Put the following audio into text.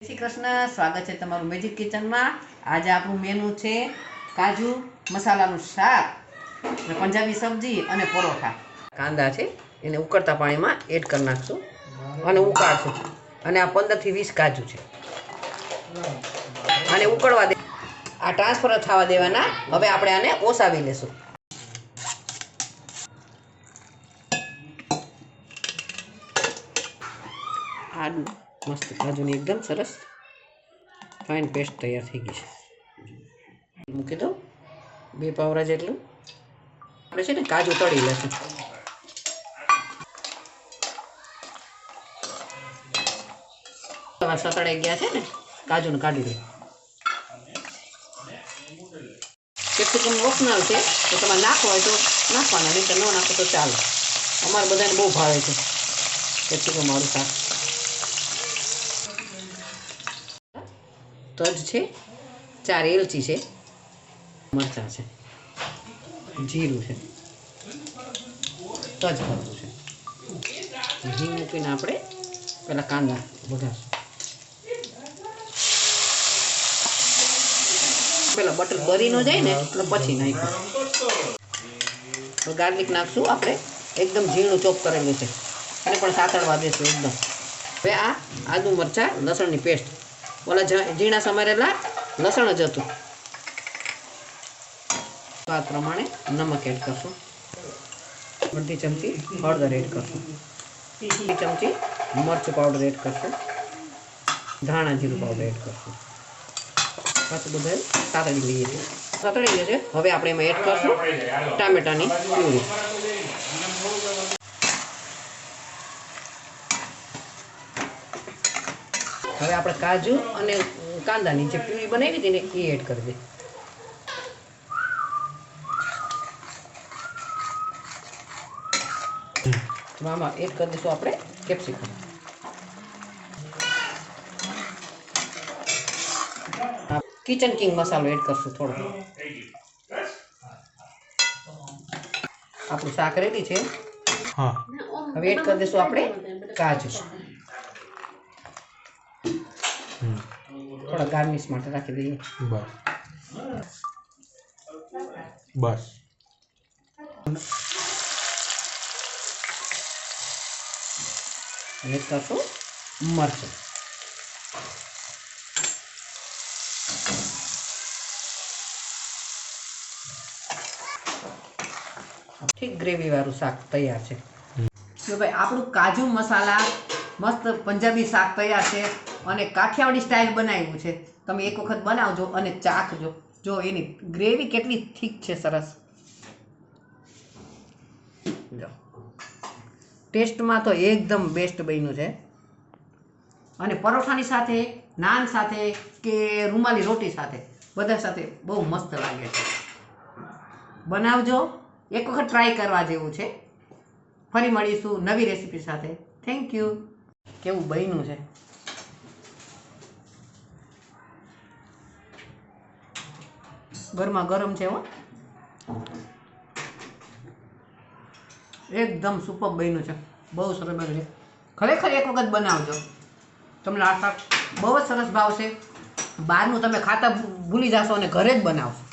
શ્રી કૃષ્ણ, સ્વાગત છે તમારું મેજિક કિચનમાં। આજે આપણું મેનુ છે કાજુ મસાલાનું શાક, પંજાબી સબ્જી અને પરોઠા। કાંદા છે એને ઉકળતા પાણીમાં એડ કરી નાખશું અને ઉકાળશું। અને આ 15 થી 20 કાજુ છે અને ઉકળવા દે, આ ટ્રાન્સફર થવા દેવાના। હવે આપણે આને ઓસાવી લેશું। આદુ મસ્ત કાજુની એકદમ સરસ ફાઇન પેસ્ટ તૈયાર થઈ ગઈ છે। મૂકી દો 2 પાવરા જેટલું। આપણે છે ને કાજુ તળી લેશું। સતળાઈ ગયા છે ને, કાજુને કાઢી દો। કેપ્સિકમ ઓપ્શનલ છે, તો તમારે નાખવો હોય તો નાખવાના, નહીં તો ન નાખો તો ચાલે। અમારે બધાને બહુ ભાવે છે કેપ્સિકમ વાળું શાક। તજ છે, 4 એલચી છે, મરચાં છે, જીરું છે, તજ ભરવું છે, ઘી મૂકીને આપણે પેલા કાંદા વધારશું। પેલા બટર બરી ન જાય ને એટલે પછી નાખ્યું। તો ગાર્લિક નાખશું આપણે, એકદમ ઝીણું ચોપ કરેલું છે, એને પણ સાતળવા દેશું એકદમ। હવે આ આદુ મરચાં લસણની પેસ્ટ, ઓલા ઝીણા સમારેલા લસણ જ હતું। સ્વાદ પ્રમાણે નમક એડ કરશું, અડધી ચમચી હળદર એડ કરશું, 1 ચમચી મરચું પાવડર એડ કરશું, ધાણા જીરું પાવડર એડ કરશું। પાછું બધું સાતળી લઈએ, સાતળી લે છે। હવે આપણે એમાં એડ કરશું ટામેટાની પ્યુરી। હવે આપણે કાજુ અને કાંદાની જે પ્યુરી બનાવી હતી ને એ એડ કરી દઈએ। આમાં એડ કરી દઈશું આપણે કેપ્સિકમ। કિચન કિંગ મસાલો એડ કરશું થોડો। આપણું શાક રેડી છે। હવે એડ કરી દઈશું આપણે કાજુ, થોડા ગાર્નિશ માટે રાખી દઈએ। બસ એડ કરશું મરચું, ઠીક ગ્રેવી વાળું શાક તૈયાર છે। તો ભાઈ આપણું કાજુ મસાલા મસ્ત પંજાબી શાક તૈયાર છે અને કાઠિયાવાડી સ્ટાઇલ બનાવ્યું છે। તમે એક વખત બનાવજો અને ચાખજો, જો એની ગ્રેવી કેટલી થીક છે, સરસ। જો ટેસ્ટમાં તો એકદમ બેસ્ટ બન્યું છે અને પરોઠાની સાથે, નાન સાથે કે રૂમાલી રોટી સાથે, બધા સાથે બહુ મસ્ત લાગે છે। બનાવજો, એક વખત ટ્રાય કરવા જેવું છે। ફરી મળીશું નવી રેસીપી સાથે। Thank you. કેવું બન્યું છે, ગરમા ગરમ છે હો, એકદમ સુપર બન્યું છે, બહુ સરસ બન્યું છે। ખરેખર એક વખત બનાવજો, તમને આ શાક બહુ જ સરસ ભાવશે। બહારનું તમે ખાતા ભૂલી જશો અને ઘરે જ બનાવશો।